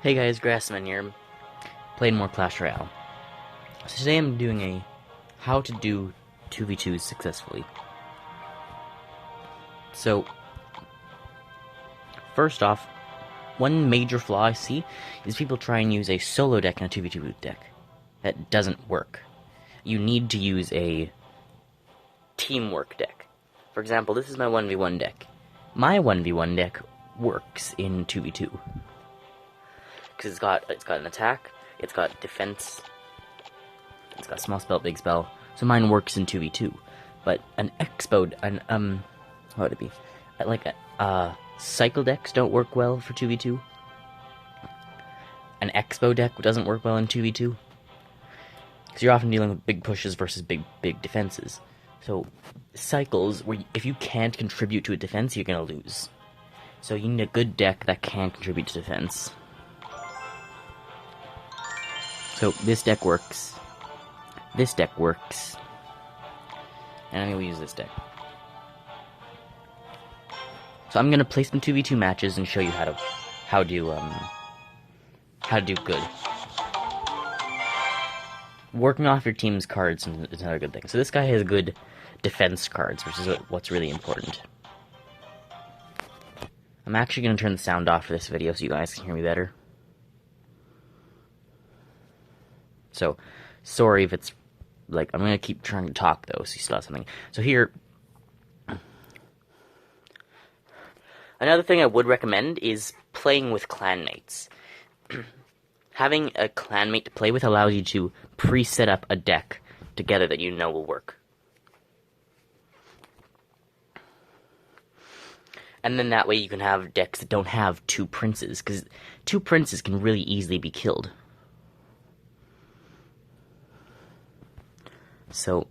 Hey guys, Grassman here, playing more Clash Royale. So today I'm doing a how to do 2v2s successfully. So, first off, one major flaw I see is people try and use a solo deck in a 2v2 deck. That doesn't work. You need to use a teamwork deck. For example, this is my 1v1 deck. My 1v1 deck works in 2v2. Because it's got an attack, it's got defense, it's got small spell, big spell, so mine works in 2v2. But an expo, how would it be? Cycle decks don't work well for 2v2. An expo deck doesn't work well in 2v2. Because you're often dealing with big pushes versus big defenses. So, cycles, where if you can't contribute to a defense, you're gonna lose. So you need a good deck that can contribute to defense. So, this deck works. This deck works. And I'm going to use this deck. So I'm going to play some 2v2 matches and show you how to do good. Working off your team's cards is another good thing. So this guy has good defense cards, which is what's really important. I'm actually going to turn the sound off for this video so you guys can hear me better. So, sorry if it's, I'm going to keep trying to talk, though, so you still have something. So here, another thing I would recommend is playing with clanmates. Having a clanmate to play with allows you to pre-set up a deck together that you know will work. And then that way you can have decks that don't have two princes, because two princes can really easily be killed. So,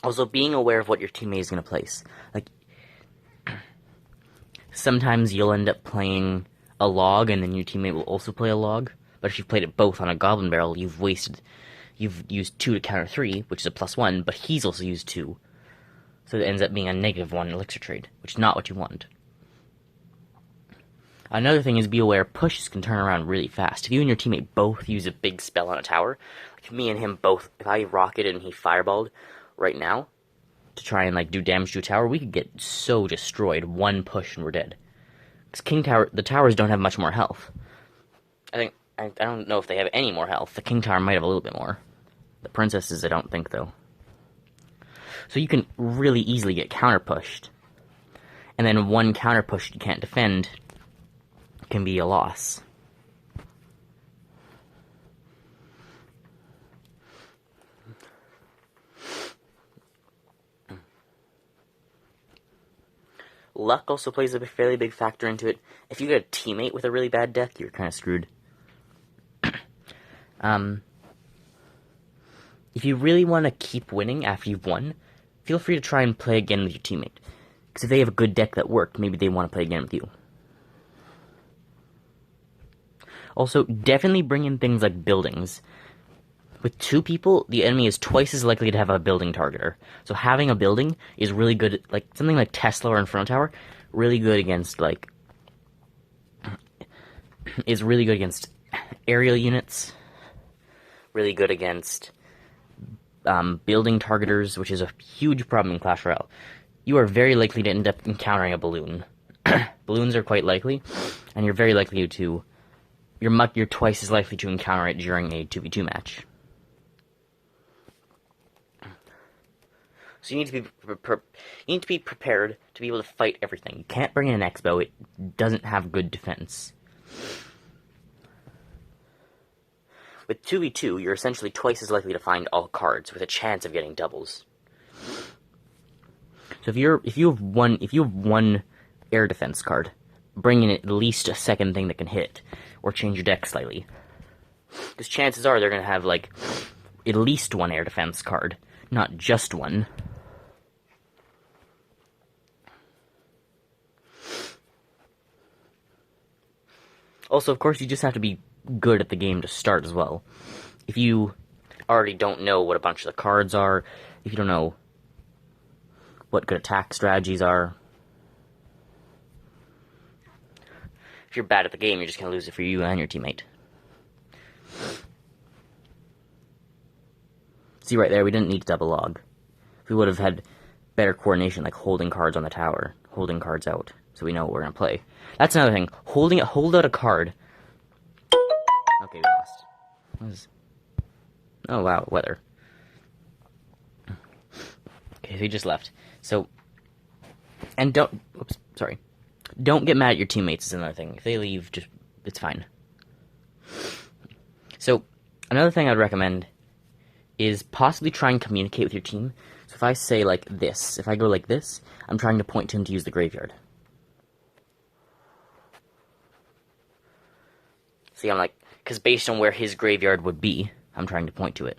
also being aware of what your teammate is going to place. Sometimes you'll end up playing a log and then your teammate will also play a log. But if you've played it both on a goblin barrel, you've used 2 to counter 3, which is a +1, but he's also used 2. So it ends up being a -1 elixir trade, which is not what you want. Another thing is be aware pushes can turn around really fast. If you and your teammate both use a big spell on a tower, like me and him both, if I rocketed and he fireballed right now to try and do damage to a tower, we could get so destroyed. One push and we're dead. Because the towers don't have much more health. I don't know if they have any more health. The King Tower might have a little bit more. The princesses, I don't think, though. So you can really easily get counter pushed. And then one counter push you can't defend can be a loss. Luck also plays a fairly big factor into it. If you get a teammate with a really bad deck, you're kind of screwed. If you really want to keep winning after you've won, feel free to try and play again with your teammate. Because if they have a good deck that worked, maybe they want to play again with you. Also, definitely bring in things like buildings. With 2 people, the enemy is twice as likely to have a building targeter. So having a building is really good, something like Tesla or Inferno Tower, really good against, is really good against aerial units, really good against building targeters, which is a huge problem in Clash Royale. You are very likely to end up encountering a balloon. Balloons are quite likely, and you're very likely to... You're twice as likely to encounter it during a 2v2 match. So you need to be prepared to be able to fight everything. You can't bring in an Expo, it doesn't have good defense. With 2v2, you're essentially twice as likely to find all cards, with a chance of getting doubles. So if you have one air defense card, bring in at least a second thing that can hit, or change your deck slightly. Because chances are they're going to have, at least one air defense card, not just one. Also, of course, you just have to be good at the game to start as well. If you already don't know what a bunch of the cards are, if you don't know what good attack strategies are, if you're bad at the game, you're just going to lose it for you and your teammate. See right there, we didn't need to double log. We would have had better coordination, like holding cards on the tower, holding cards out, so we know what we're going to play. That's another thing. Hold out a card. Okay, we lost. What is... Oh, wow, weather. Okay, so he just left. So, and don't, oops, sorry. Don't get mad at your teammates is another thing. If they leave, just, it's fine. So, another thing I'd recommend is possibly try and communicate with your team. So if I say like this, if I go like this, I'm trying to point to him to use the graveyard. See, I'm like, because based on where his graveyard would be, I'm trying to point to it.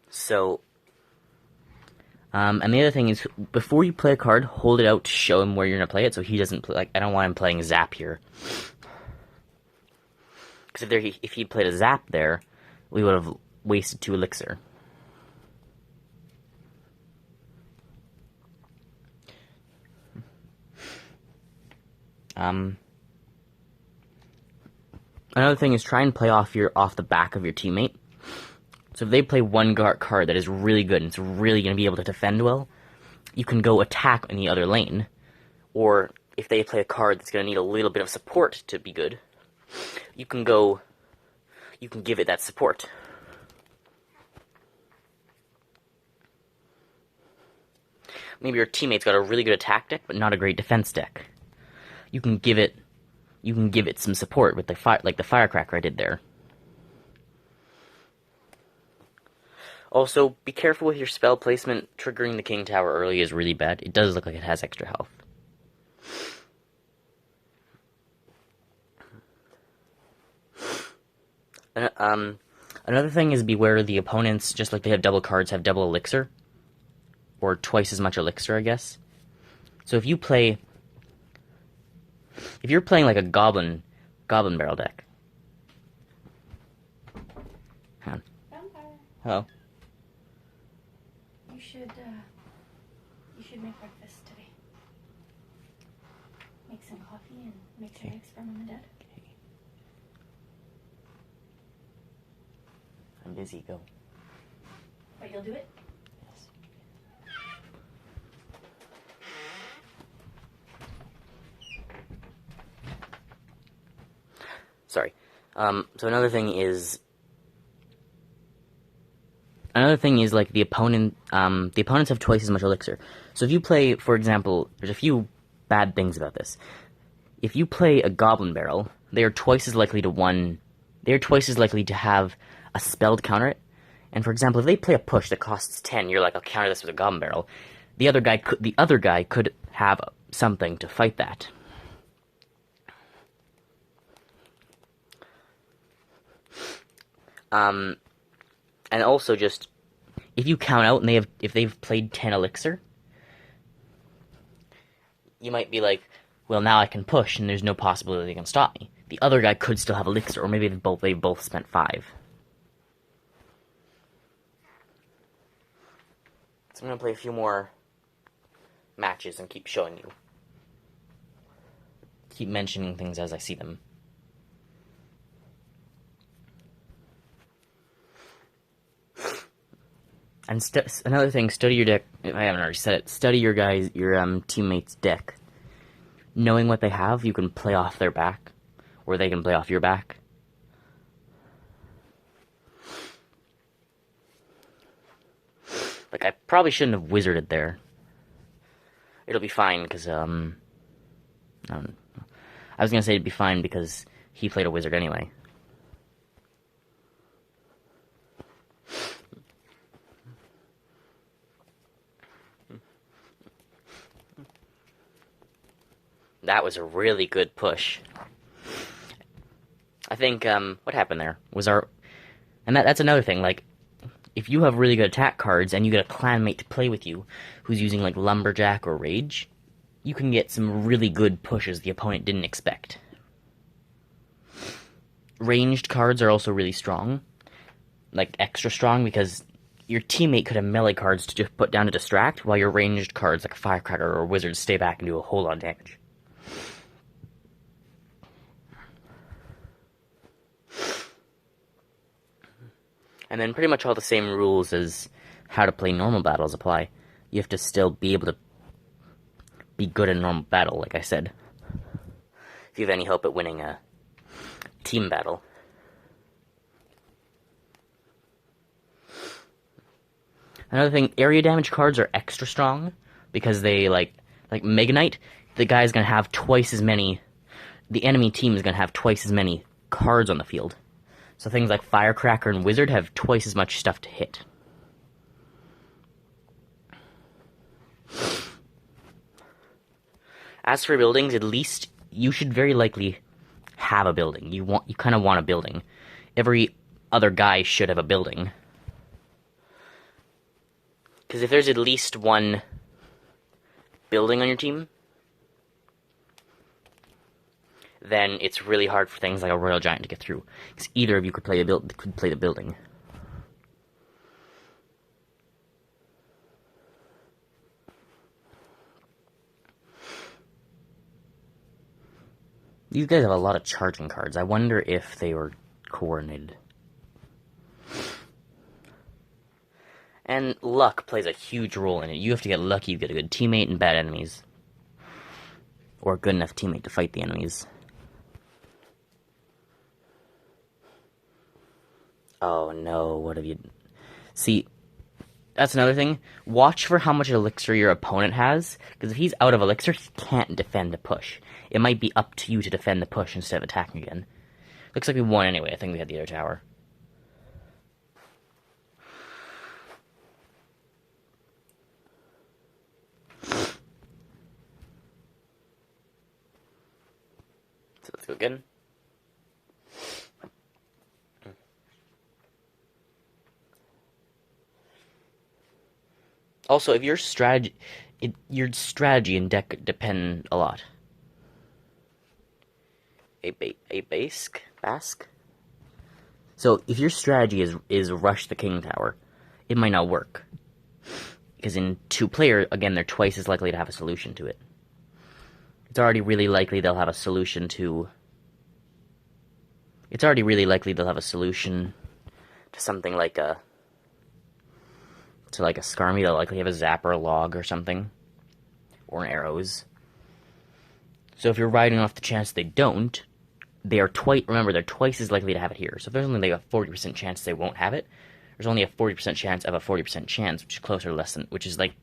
So, and the other thing is, before you play a card, hold it out to show him where you're going to play it, so he doesn't play, like, I don't want him playing Zap here. Because if he played a Zap there, we would have wasted 2 elixir. Another thing is try and play off the back of your teammate. So if they play one card that is really good and it's really going to be able to defend well, you can go attack in the other lane. Or if they play a card that's going to need a little bit of support to be good, you can give it that support. Maybe your teammate's got a really good attack deck, but not a great defense deck. You can give it some support with like the firecracker I did there. Also, be careful with your spell placement. Triggering the King Tower early is really bad. It does look like it has extra health. Another thing is beware the opponents, just like they have double cards, have double elixir. Or twice as much elixir, I guess. So if you're playing like a goblin barrel deck. Hang on. Vampire. Hello. You should make breakfast today. Make some coffee and make some eggs for Mom and Dad. Okay. I'm busy, go. But you'll do it? Yes. Sorry. So another thing is like the opponents have twice as much elixir. So if you play, for example, there's a few bad things about this. If you play a goblin barrel, they are twice as likely to have a spell to counter it. And for example, if they play a push that costs 10, you're like, I'll counter this with a goblin barrel. The other guy could have something to fight that. And also just, if you count out and if they've played 10 elixir, you might be like, well, now I can push and there's no possibility they can stop me. The other guy could still have elixir, or maybe they both spent 5. So I'm going to play a few more matches and keep showing you. Keep mentioning things as I see them. And another thing, study your deck. If I haven't already said it, study your teammates' deck. Knowing what they have, you can play off their back, or they can play off your back. Like, I probably shouldn't have wizarded there. It'll be fine, because, I was gonna say it'd be fine because he played a wizard anyway. That was a really good push. I think, what happened there was and that's another thing, like, if you have really good attack cards and you get a clanmate to play with you who's using, like, Lumberjack or Rage, you can get some really good pushes the opponent didn't expect. Ranged cards are also really strong, like, extra strong, because your teammate could have melee cards to just put down to distract, while your ranged cards like a firecracker or a wizard stay back and do a whole lot of damage. And then pretty much all the same rules as how to play normal battles apply. You have to still be able to be good in normal battle, like I said, if you have any hope at winning a team battle. Another thing, area damage cards are extra strong because they, like Mega Knight, the guy's gonna have twice as many, the enemy team is gonna have twice as many cards on the field. So things like Firecracker and Wizard have twice as much stuff to hit. As for buildings, at least you should very likely have a building. You kind of want a building. Every other guy should have a building. Because if there's at least one building on your team, then it's really hard for things like a Royal Giant to get through. Because either of you could play the building. These guys have a lot of charging cards. I wonder if they were coordinated. And luck plays a huge role in it. You have to get lucky, you get a good teammate and bad enemies. Or a good enough teammate to fight the enemies. Oh no, what have you... See, that's another thing. Watch for how much elixir your opponent has, because if he's out of elixir, he can't defend the push. It might be up to you to defend the push instead of attacking again. Looks like we won anyway. I think we had the other tower. So let's go again. Also, if your strategy and deck depend a lot. A Basque? So, if your strategy is rush the king tower, it might not work. Because in 2-player, again, they're twice as likely to have a solution to it. It's already really likely they'll have a solution to... It's already really likely they'll have a solution to something like a... To like a Skarmy, they'll likely have a Zapper, a Log, or something. Or an Arrows. So if you're riding off the chance they don't, remember, they're twice as likely to have it here. So if there's only like a 40% chance they won't have it, there's only a 40% chance of a 40% chance, which is closer to less than, which is like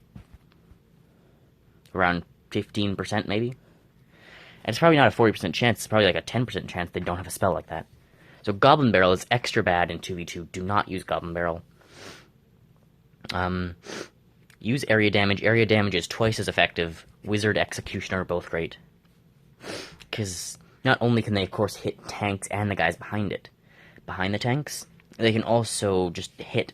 around 15% maybe. And it's probably not a 40% chance, it's probably like a 10% chance they don't have a spell like that. So Goblin Barrel is extra bad in 2v2. Do not use Goblin Barrel. Use area damage. Area damage is twice as effective. Wizard, Executioner are both great. Because not only can they, of course, hit tanks and the guys behind the tanks, they can also just hit...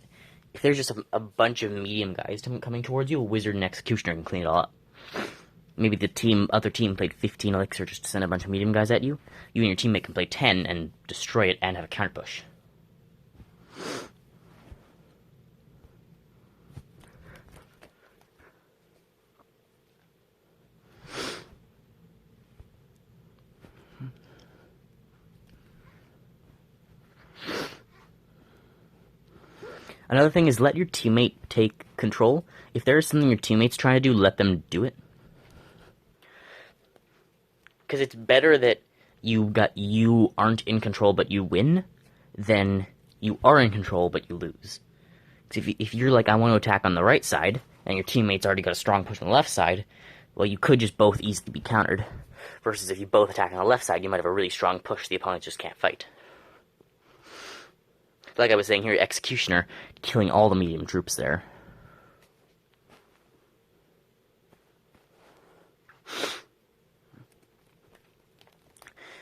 If there's just a bunch of medium guys coming towards you, a Wizard and Executioner can clean it all up. Maybe the other team played 15 elixir just to send a bunch of medium guys at you. You and your teammate can play 10 and destroy it and have a counter push. Another thing is let your teammate take control. If there is something your teammate's trying to do, let them do it. Because it's better that you aren't in control but you win than you are in control but you lose. Because if you're like, I want to attack on the right side, and your teammate's already got a strong push on the left side, well, you could just both easily be countered. Versus if you both attack on the left side, you might have a really strong push the opponent just can't fight. Like I was saying here, Executioner, killing all the medium troops there.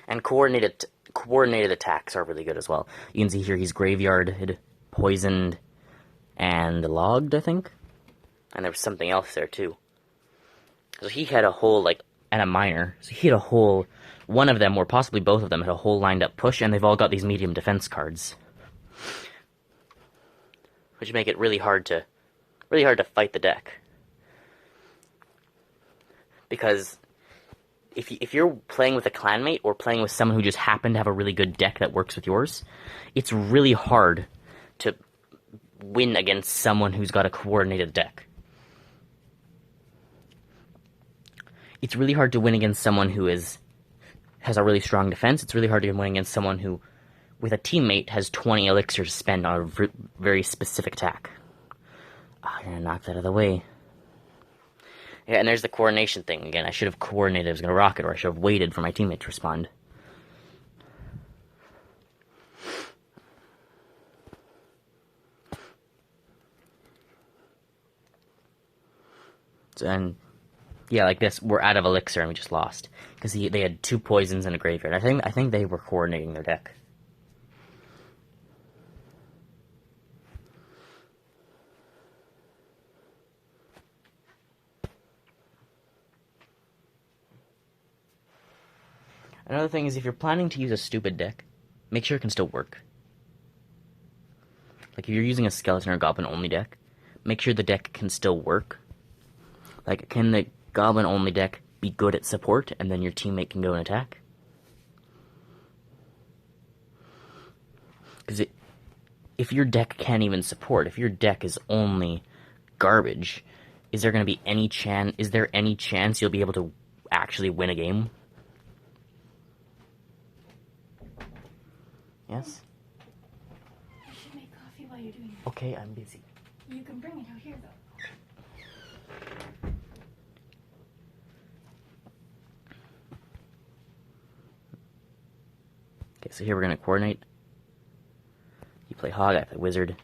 And coordinated attacks are really good as well. You can see here he's graveyarded, poisoned, and logged, I think. And there was something else there too. So he had a whole, and a minor. So he had a whole, one of them, or possibly both of them, had a whole lined up push, and they've all got these medium defense cards. which make it really hard to fight the deck. Because if you're playing with a clanmate or playing with someone who just happened to have a really good deck that works with yours, it's really hard to win against someone who's got a coordinated deck. It's really hard to win against someone who has a really strong defense. It's really hard to win against someone who, with a teammate, has 20 elixirs to spend on a very specific attack. I'm gonna knock that out of the way. Yeah, and there's the coordination thing again. I should have coordinated I was gonna rocket, or I should have waited for my teammate to respond. So, and yeah, like this, we're out of elixir and we just lost because they had 2 poisons in a graveyard. I think they were coordinating their deck. Another thing is, if you're planning to use a stupid deck, make sure it can still work. Like, if you're using a skeleton or goblin only deck, make sure the deck can still work. Like, can the goblin only deck be good at support, and then your teammate can go and attack? Because if your deck can't even support, if your deck is only garbage, is there going to be any chance? Is there any chance you'll be able to actually win a game? Yes? You should make coffee while you're doing it. Okay, I'm busy. You can bring it out here, though. Okay, so here we're going to coordinate. You play Hog, I play Wizard.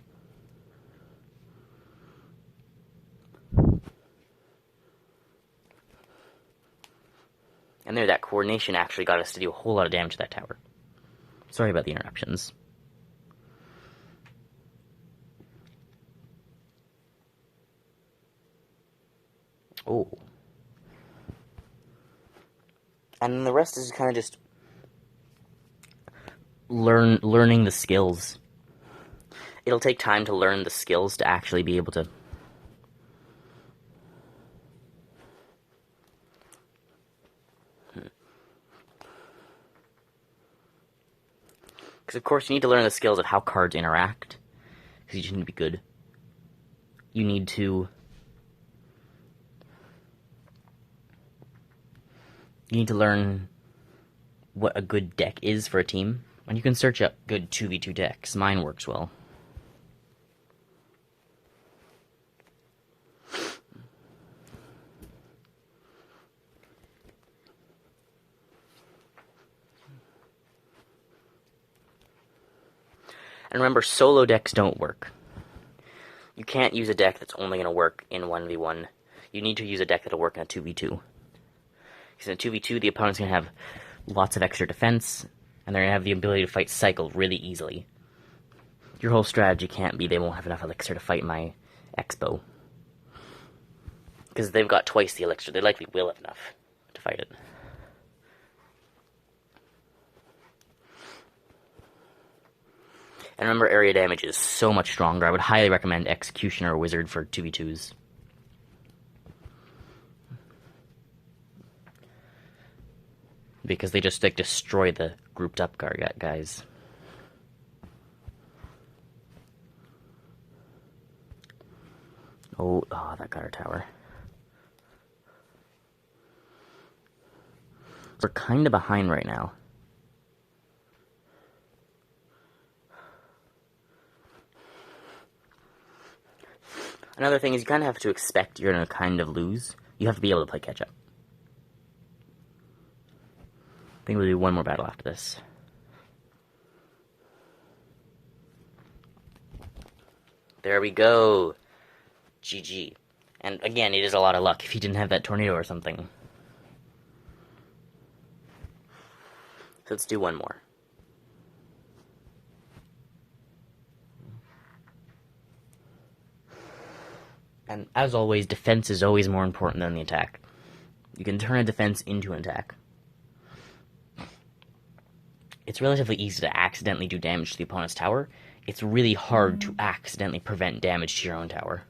And there, that coordination actually got us to do a whole lot of damage to that tower. Sorry about the interruptions. Oh. And then the rest is kind of just learning the skills. It'll take time to learn the skills to actually be able to because of course you need to learn the skills of how cards interact, because you just need to be good. You need to learn what a good deck is for a team. And you can search up good 2v2 decks. Mine works well. And remember, solo decks don't work. You can't use a deck that's only going to work in 1v1. You need to use a deck that'll work in a 2v2. Because in a 2v2, the opponent's going to have lots of extra defense, and they're going to have the ability to fight cycle really easily. Your whole strategy can't be they won't have enough elixir to fight my Expo. Because they've got twice the elixir, they likely will have enough to fight it. And remember, area damage is so much stronger. I would highly recommend Executioner or Wizard for 2v2s. Because they just, like, destroy the grouped up guys. Oh, that got our tower. We're kind of behind right now. Another thing is you kind of have to expect you're going to kind of lose. You have to be able to play catch-up. I think we'll do one more battle after this. There we go. GG. And again, it is a lot of luck if you didn't have that tornado or something. So let's do one more. And as always, defense is always more important than the attack. You can turn a defense into an attack. It's relatively easy to accidentally do damage to the opponent's tower it's really hard to accidentally prevent damage to your own tower.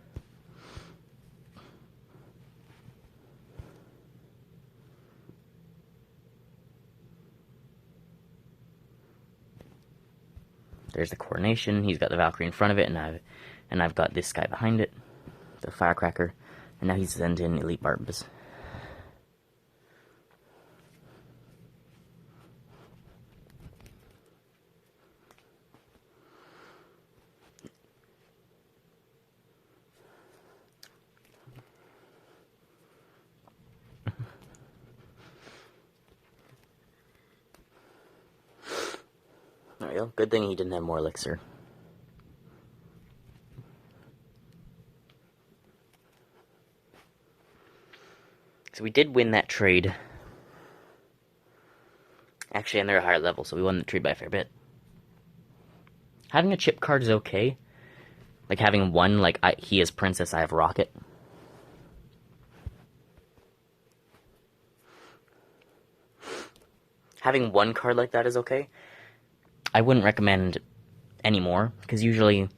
There's the coordination. He's got the Valkyrie in front of it, and I've got this guy behind it, the firecracker, and now he's sent in elite barbs. There we go. Good thing he didn't have more elixir. So we did win that trade. Actually, and they're a higher level, so we won the trade by a fair bit. Having a chip card is okay. Like having one, like he has Princess, I have Rocket. Having one card like that is okay. I wouldn't recommend any more, because usually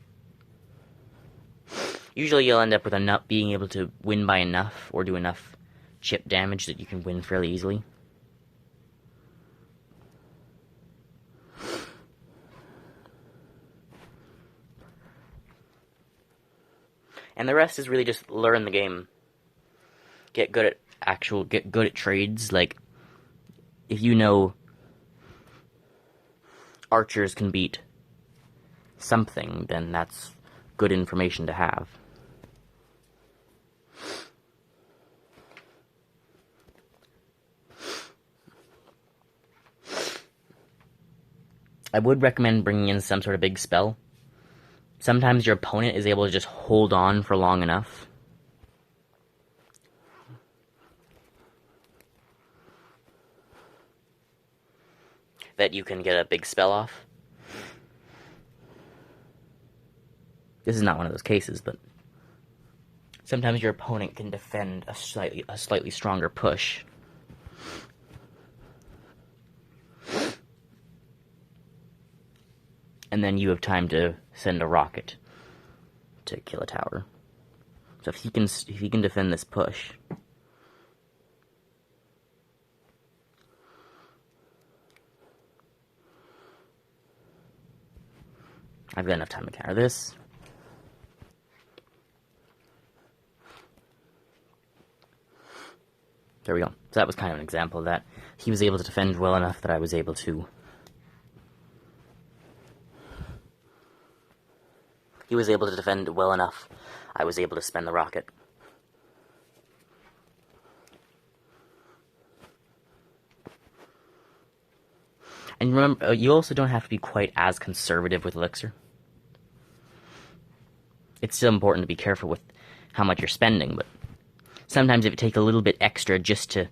you'll end up with enough, being able to win by enough, or do enough chip damage that you can win fairly easily. And the rest is really just learn the game. Get good at trades. Like, if you know archers can beat something, then that's good information to have. I would recommend bringing in some sort of big spell. Sometimes your opponent is able to just hold on for long enough that you can get a big spell off. This is not one of those cases, but sometimes your opponent can defend a slightly stronger push. And then you have time to send a rocket to kill a tower. So if he can defend this push, I've got enough time to counter this. There we go. So that was kind of an example of that. He was able to defend well enough that I was able to... He was able to defend well enough, I was able to spend the rocket. And remember, you also don't have to be quite as conservative with elixir. It's still important to be careful with how much you're spending, but sometimes if it takes a little bit extra just to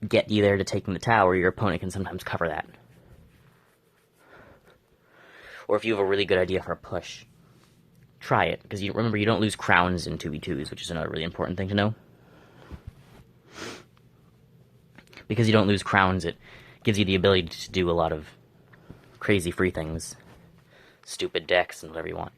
get you there to taking the tower, your opponent can sometimes cover that. Or if you have a really good idea for a push, try it, because remember, you don't lose crowns in 2v2s, which is another really important thing to know. Because you don't lose crowns, it gives you the ability to do a lot of crazy free things. Stupid decks and whatever you want.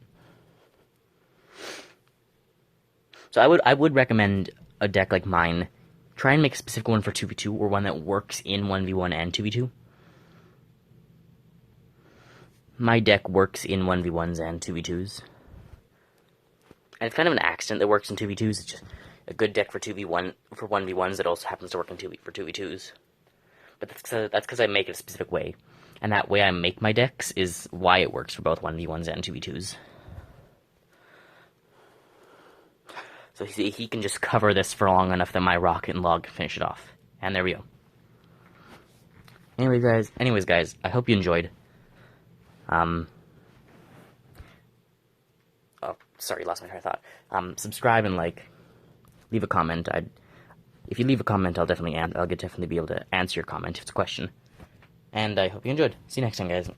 So I would recommend a deck like mine. Try and make a specific one for 2v2, or one that works in 1v1 and 2v2. My deck works in 1v1s and 2v2s. And it's kind of an accident that works in 2v2s. It's just a good deck for 2v1 for 1v1s that also happens to work in 2v2s. But that's because I make it a specific way. And that way I make my decks is why it works for both 1v1s and 2v2s. So he can just cover this for long enough that my rocket and log can finish it off. And there we go. Anyways, guys, I hope you enjoyed. Oh, sorry, lost my train of thought. Subscribe and like. Leave a comment. If you leave a comment, I'll definitely be able to answer your comment if it's a question. And I hope you enjoyed. See you next time, guys.